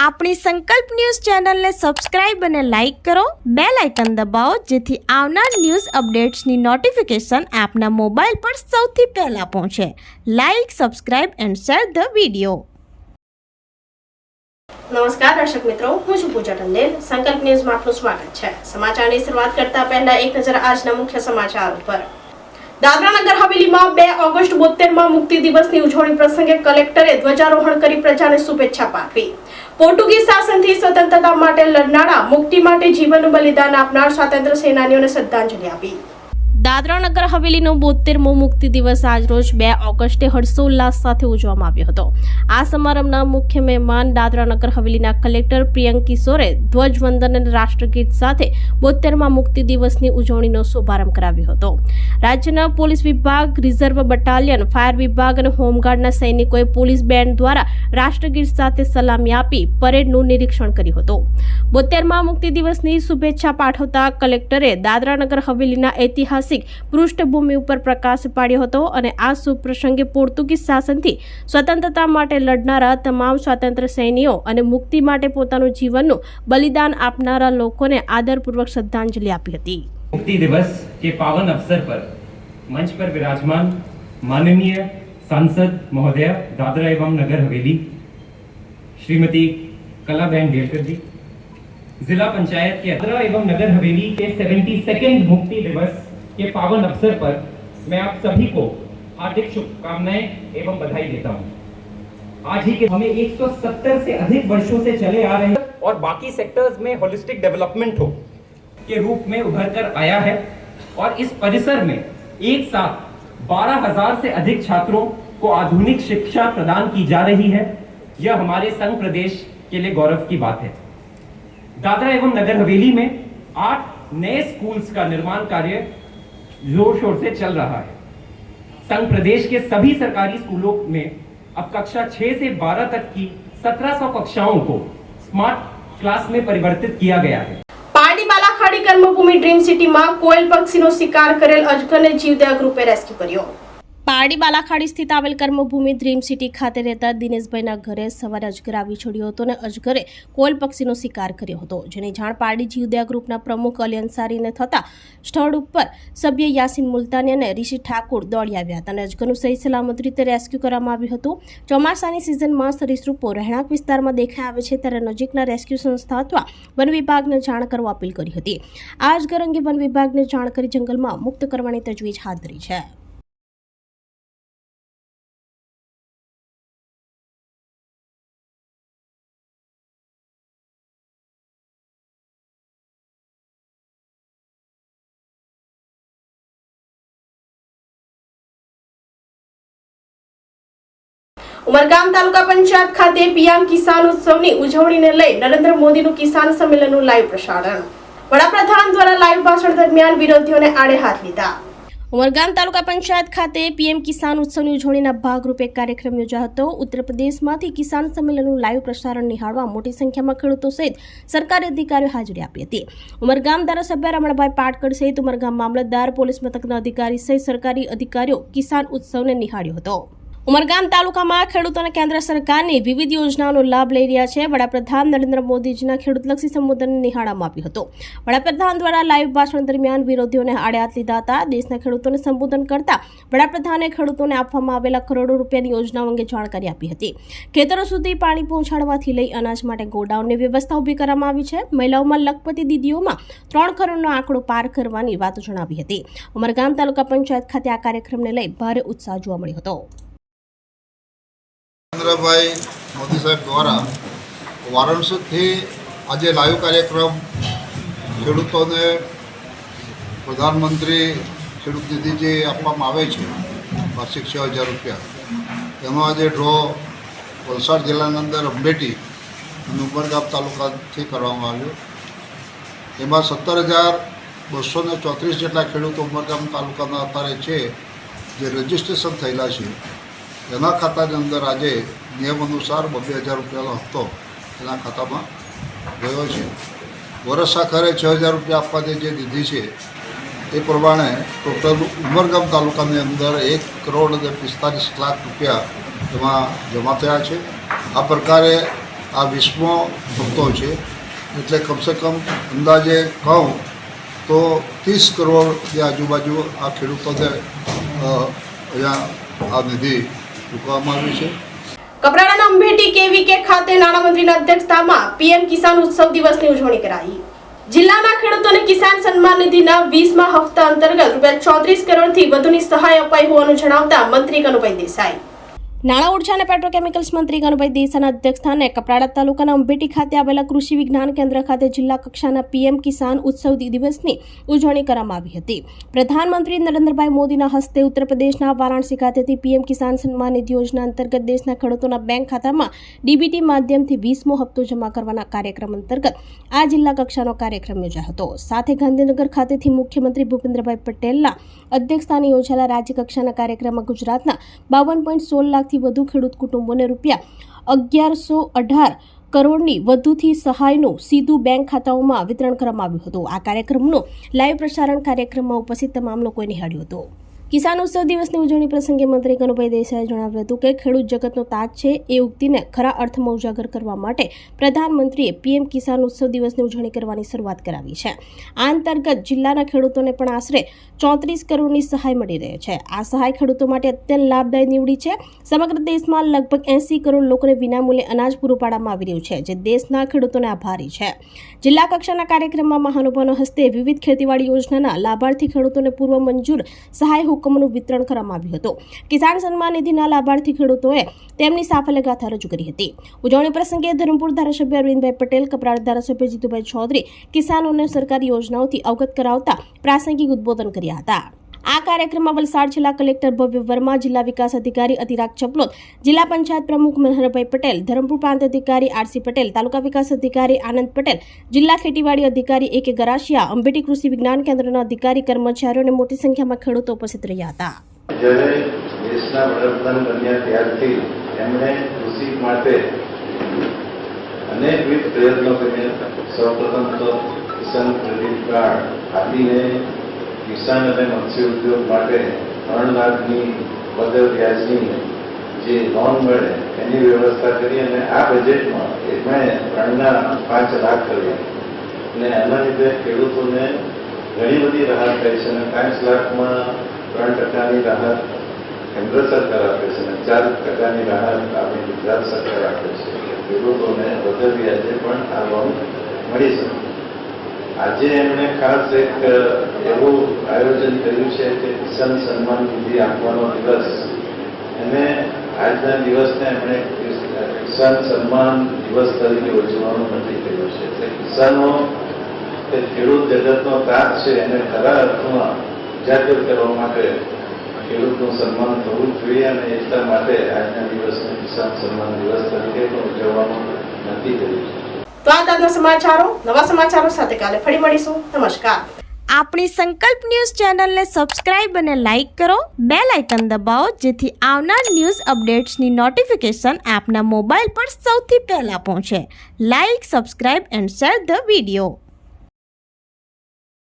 આપણી સંકલ્પ ન્યૂઝ ચેનલને સબસ્ક્રાઇબ અને લાઇક કરો, બેલ આઇકન દબાવો જેથી આવનાર ન્યૂઝ અપડેટ્સની નોટિફિકેશન આપના મોબાઈલ પર સૌથી પહેલા પહોંચે. Like, subscribe and share the video. નમસ્કાર દર્શક મિત્રો, હું છું પૂજા ટંડેલ. સંકલ્પ ન્યૂઝમાં આપનું સ્વાગત છે. સમાચારની શરૂઆત કરતા પહેલા એક નજર આજના મુખ્ય સમાચાર પર. દાદરા નગર હવેલીમાં 2 ઓગસ્ટ 72માં મુક્તિ દિવસની ઉજવણી પ્રસંગે કલેક્ટરે ધ્વજારોહણ કરી પ્રજાને શુભેચ્છા પાઠવી. પોર્ટુગીઝ શાસનથી સ્વતંત્રતા માટે લડનારા, મુક્તિ માટે જીવનનું બલિદાન આપનાર સ્વાતંત્ર્ય સેનાનીઓને શ્રદ્ધાંજલિ આપી. દાદરા નગર હવેલીનો 72મો મુક્તિ દિવસ આજરોજ 2 ઓગસ્ટે હર્ષોલ્લાસ સાથે ઉજવવામાં આવ્યો હતો. આ સમારંભના મુખ્ય મહેમાન દાદરા નગર હવેલીના કલેક્ટર પ્રિયંક કિશોરે ધ્વજવંદન અને રાષ્ટ્રગીત સાથે 72મા મુક્તિ દિવસની ઉજવણીનો શુભારંભ કરાવ્યો હતો. રાજ્યના પોલીસ વિભાગ, રિઝર્વ બટાલિયન, ફાયર વિભાગ અને હોમગાર્ડના સૈનિકોએ પોલીસ બેન્ડ દ્વારા રાષ્ટ્રગીત સાથે સલામી આપી પરેડનું નિરીક્ષણ કર્યું હતું. 72મા મુક્તિ દિવસની શુભેચ્છા પાઠવતા કલેક્ટરે દાદરા નગર હવેલીના ઐતિહાસિક પૃષ્ઠભૂમિ ઉપર પ્રકાશ પાડ્યો હતો અને આ શુભ પ્રસંગે પોર્ટુગીઝ શાસનથી સ્વતંત્રતા માટે લડનારા તમામ સ્વાતંત્ર્ય સૈનિકો અને મુક્તિ માટે પોતાનું જીવનનું બલિદાન આપનારા લોકોને આદરપૂર્વક શ્રદ્ધાંજલિ આપી હતી. मुक्ति दिवस के पावन अवसर पर मंच पर विराजमान माननीय सांसद महोदय दादरा एवं नगर हवेली श्रीमती कलाबेन डेलकर जी, जिला पंचायत के दादरा एवं नगर हवेली के 72वें मुक्ति दिवस के पावन अवसर पर मैं आप सभी को हार्दिक शुभकामनाएं एवं बधाई देता हूं. आज ही के हमें 170 से अधिक वर्षों से चले आ रहे और बाकी सेक्टर्स में होलिस्टिक डेवलपमेंट हो के रूप में उभर कर आया है और इस परिसर में एक साथ 12,000 से अधिक छात्रों को आधुनिक शिक्षा प्रदान की जा रही है. यह हमारे संघ प्रदेश के लिए गौरव की बात है. दादरा एवं नगर हवेली में 8 नए स्कूल्स का निर्माण कार्य जोर शोर से चल रहा है. संघ प्रदेश के सभी सरकारी स्कूलों में अब कक्षा 6 से 12 तक की 1700 कक्षाओं को स्मार्ट क्लास में परिवर्तित किया गया है. પારડી બાલાખાડી કર્મભૂમિ ડ્રીમ સિટીમાં કોયલ પક્ષીનો શિકાર કરેલ અજગરને જીવદયા ગ્રુપે રેસ્ક્યુ કર્યો. પારડી બાલાખાડી સ્થિત આવેલ કર્મભૂમિ ડ્રીમ સિટી ખાતે રહેતા દિનેશભાઈના ઘરે સવારે અજગર આવી ચડ્યો હતો અને અજગરે કોયલ પક્ષીનો શિકાર કર્યો હતો, જેની જાણ પારડી જીવદયા ગ્રુપના પ્રમુખ અલી અંસારીને થતા સ્થળ ઉપર સભ્ય યાસીન મુલતાની અને ઋષિ ઠાકુર દોડી આવ્યા હતા અને અજગરનું સહી સલામત રીતે રેસ્ક્યુ કરવામાં આવ્યું હતું. ચોમાસાની સિઝનમાં સરીસૃપો રહેણાંક વિસ્તારમાં દેખાઈ આવે છે ત્યારે નજીકના રેસ્ક્યુ સંસ્થા અથવા વન વિભાગને જાણ કરવા અપીલ કરી હતી. આ અજગર અંગે વન વિભાગને જાણ કરી જંગલમાં મુક્ત કરવાની તજવીજ હાથ ધરી છે. ઉમરગામ તાલુકા પંચાયત ખાતે પીએમ કિસાન ઉત્સવની ઉજવણીને લઈ નરેન્દ્ર મોદીનું કિસાન સંમેલનનું લાઈવ પ્રસારણ. વડાપ્રધાન દ્વારા લાઈવ ભાષણ દરમિયાન વિરોધીઓને આડે હાથ લીધા. ઉમરગામ તાલુકા પંચાયત ખાતે પીએમ કિસાન ઉત્સવની ઉજવણીના ભાગરૂપે કાર્યક્રમ યોજાયો હતો. ઉત્તર પ્રદેશમાંથી કિસાન સંમેલનનું લાઈવ પ્રસારણ નિહાળવા મોટી સંખ્યામાં ખેડૂતો સહિત સરકારી અધિકારીઓ હાજરી આપી હતી. ઉમરગામ ધારાસભ્ય રમણભાઈ પાટકર સહિત ઉમરગામ મામલતદાર, પોલીસ મથકના અધિકારી સહિત સરકારી અધિકારીઓ કિસાન ઉત્સવને નિહાળ્યો હતો. ઉમરગામ તાલુકામાં ખેડૂતોને કેન્દ્ર સરકારની વિવિધ યોજનાઓનો લાભ લઈ રહ્યા છે. વડાપ્રધાન નરેન્દ્ર મોદીજીના ખેડૂતલક્ષી સંબોધનને નિહાળવામાં આવ્યું હતું. વડાપ્રધાન દ્વારા લાઈવ ભાષણ દરમિયાન વિરોધીઓને આડે હાથ લીધા હતા. દેશના ખેડૂતોને સંબોધન કરતા વડાપ્રધાને ખેડૂતોને આપવામાં આવેલા કરોડો રૂપિયાની યોજનાઓ અંગે જાણકારી આપી હતી. ખેતરો સુધી પાણી પહોંચાડવાથી લઈ અનાજ માટે ગોડાઉનની વ્યવસ્થા ઊભી કરવામાં આવી છે. મહિલાઓમાં લખપતિ દીદીઓમાં 3 કરોડનો આંકડો પાર કરવાની વાત જણાવી હતી. ઉમરગામ તાલુકા પંચાયત ખાતે આ કાર્યક્રમને લઈ ભારે ઉત્સાહ જોવા મળ્યો હતો. નરેન્દ્રભાઈ મોદી સાહેબ દ્વારા વારાણસીથી આજે લાઈવ કાર્યક્રમ ખેડૂતોને પ્રધાનમંત્રી ખેડૂત નિધિ જે આપવામાં આવે છે વાર્ષિક 6,000 રૂપિયા, એનો આજે ડ્રો વલસાડ જિલ્લાની અંદર અંબેટી અને ઉમરગામ તાલુકાથી કરવામાં આવ્યો. એમાં 17,234 જેટલા ખેડૂતો ઉમરગામ તાલુકાના અત્યારે છે જે રજિસ્ટ્રેશન થયેલા છે. એના ખાતાની અંદર આજે નિયમ અનુસાર 2,000 રૂપિયાનો હપ્તો એના ખાતામાં ગયો છે. વર્ષ આખરે 6,000 રૂપિયા આપવાની જે નિધિ છે એ પ્રમાણે ટોટલ ઉમરગામ તાલુકાની અંદર 1,45,00,000 રૂપિયા એમાં જમા થયા છે. આ પ્રકારે આ 20મો હપ્તો છે. એટલે કમસે કમ અંદાજે કહું તો 30 કરોડની આજુબાજુ આ ખેડૂતોને અહીંયા આ નિધિ ચૂકવવામાં આવી છે. કપરાડાના અંભેટી કેવીકે ખાતે નાણામંત્રીના અધ્યક્ષતામાં પીએમ કિસાન ઉત્સવ દિવસની ઉજવણી કરાઈ. જિલ્લાના ખેડૂતોને કિસાન સન્માન નિધિના 20મા હપ્તા અંતર્ગત ₹34 કરોડથી વધુની સહાય અપાઈ હોવાનું જણાવતા મંત્રી કનુભાઈ દેસાઈ. નાણાં ઉર્જા અને પેટ્રોકેમિકલ્સ મંત્રી કનુભાઈ દેસાઈના અધ્યક્ષસ્થાને કપરાડા તાલુકાના અંભેટી ખાતે આવેલા કૃષિ વિજ્ઞાન કેન્દ્ર ખાતે જિલ્લા કક્ષાના પીએમ કિસાન ઉત્સવ દિવસની ઉજવણી કરવામાં આવી હતી. પ્રધાનમંત્રી નરેન્દ્રભાઈ મોદીના હસ્તે ઉત્તર પ્રદેશના વારાણસી ખાતેથી પીએમ કિસાન સન્માન નિધિ યોજના અંતર્ગત દેશના ખેડૂતોના બેંક ખાતામાં ડીબીટી માધ્યમથી 20મો હપ્તો જમા કરવાના કાર્યક્રમ અંતર્ગત આ જિલ્લા કક્ષાનો કાર્યક્રમ યોજાયો હતો. સાથે ગાંધીનગર ખાતેથી મુખ્યમંત્રી ભૂપેન્દ્રભાઈ પટેલના અધ્યક્ષસ્થાને યોજાયેલા રાજ્ય કક્ષાના કાર્યક્રમમાં ગુજરાતના 52.16 લાખથી વધુ ખેડૂત કુટુંબોને ₹1118 કરોડની વધુથી સહાયનું સીધું બેંક ખાતાઓમાં વિતરણ કરવામાં આવ્યું હતું. આ કાર્યક્રમનું લાઈવ પ્રસારણ કાર્યક્રમમાં ઉપસ્થિત તમામ લોકોએ નિહાળ્યું હતું. કિસાન ઉત્સવ દિવસની ઉજવણી પ્રસંગે મંત્રી કનુભાઈ દેસાઈએ જણાવ્યું હતું કે ખેડૂત જગતનો તાજ છે એ ઉક્તિને ખરા અર્થમાં ઉજાગર કરવા માટે પ્રધાનમંત્રીએ પીએમ કિસાન ઉત્સવ દિવસની ઉજવણી કરવાની શરૂઆત કરાવી છે. આ અંતર્ગત જિલ્લાના ખેડૂતોને પણ આશરે 34 કરોડની સહાય મળી રહી છે. આ સહાય ખેડૂતો માટે અત્યંત લાભદાયી નીવડી છે. સમગ્ર દેશમાં લગભગ 80 કરોડ લોકોને વિનામૂલ્યે અનાજ પૂરું પાડવામાં આવી રહ્યું છે, જે દેશના ખેડૂતોને આભારી છે. જિલ્લા કક્ષાના કાર્યક્રમમાં મહાનુભાવોના હસ્તે વિવિધ ખેતીવાડી યોજનાના લાભાર્થી ખેડૂતોને પૂર્વ મંજૂર સહાય હુકમનું વિતરણ કરવામાં આવ્યું હતું. કિસાન સન્માન નિધિના લાભાર્થી ખેડૂતોએ તેમની સાફલ્ય ગાથા રજૂ કરી હતી. ઉજવણી પ્રસંગે ધરમપુર ધારાસભ્ય અરવિંદભાઈ પટેલ, કપરાડા ધારાસભ્ય જીતુભાઈ ચૌધરી કિસાનોને સરકારી યોજનાઓથી અવગત કરાવતા પ્રાસંગિક ઉદ્બોધન કર્યા હતા. આ કાર્યક્રમમાં વલસાડ જિલ્લા કલેક્ટર ભવ્ય વર્મા, જિલ્લા વિકાસ અધિકારી અતિરાગ ચપલોત, જિલ્લા પંચાયત પ્રમુખ મનહરભાઈ પટેલ, ધરમપુર પ્રાંત અધિકારી આરસી પટેલ, તાલુકા વિકાસ અધિકારી આનંદ પટેલ, જિલ્લા ખેતીવાડી અધિકારી AK ગરાસિયા, અંભેટી કૃષિ વિજ્ઞાન કેન્દ્રના અધિકારી, કર્મચારીઓ અને મોટી સંખ્યામાં ખેડૂતો ઉપસ્થિત રહ્યા હતા. જ્યારે દેશના વડાપ્રધાન બન્યા ત્યારથી એમણે કૃષિ માટે અનેકવિધ પ્રયત્નો કર્યા. સૌપ્રથમ તો કિસાન ક્રેડિટ કાર્ડ આપીને કિસાન અને મત્સ્ય ઉદ્યોગ માટે 3 લાખની વગર વ્યાજની જે લોન મળે એની વ્યવસ્થા કરી અને આ બજેટમાં એમણે 3.5 લાખ કર્યા અને એના લીધે ખેડૂતોને ઘણી બધી રાહત થઈ છે. અને 5 લાખમાં 3% રાહત કેન્દ્ર સરકાર આપે છે અને 4% રાહત આપણી ગુજરાત સરકાર આપે છે. ખેડૂતોને વગર વ્યાજે પણ આ લોન મળી શકે. આજે એમણે ખાસ એક એવું આયોજન કર્યું છે કે કિસાન સન્માન નિધિ આપવાનો દિવસ, અને આજના દિવસને એમણે કિસાન સન્માન દિવસ તરીકે ઉજવવાનું નક્કી કર્યું છે. એટલે કિસાનો કે ખેડૂત જગતનો તાજ છે એને ખરા અર્થમાં ઉજાગર કરવા માટે ખેડૂતનું સન્માન થવું જોઈએ, અને એટલા માટે આજના દિવસને કિસાન સન્માન દિવસ તરીકે પણ ઉજવવાનું નક્કી કર્યું છે. તો આ તાજના સમાચારો, નવા સમાચારો સાથે કાલે ફરી મળીશું. નમસ્કાર. આપણી સંકલ્પ ન્યૂઝ ચેનલને સબસ્ક્રાઇબ અને લાઇક કરો, બેલ આઇકન દબાવો, જેથી આવનાર ન્યૂઝ અપડેટ્સની નોટિફિકેશન આપના મોબાઈલ પર સૌથી પહેલા પહોંચે. Like, subscribe and share the video.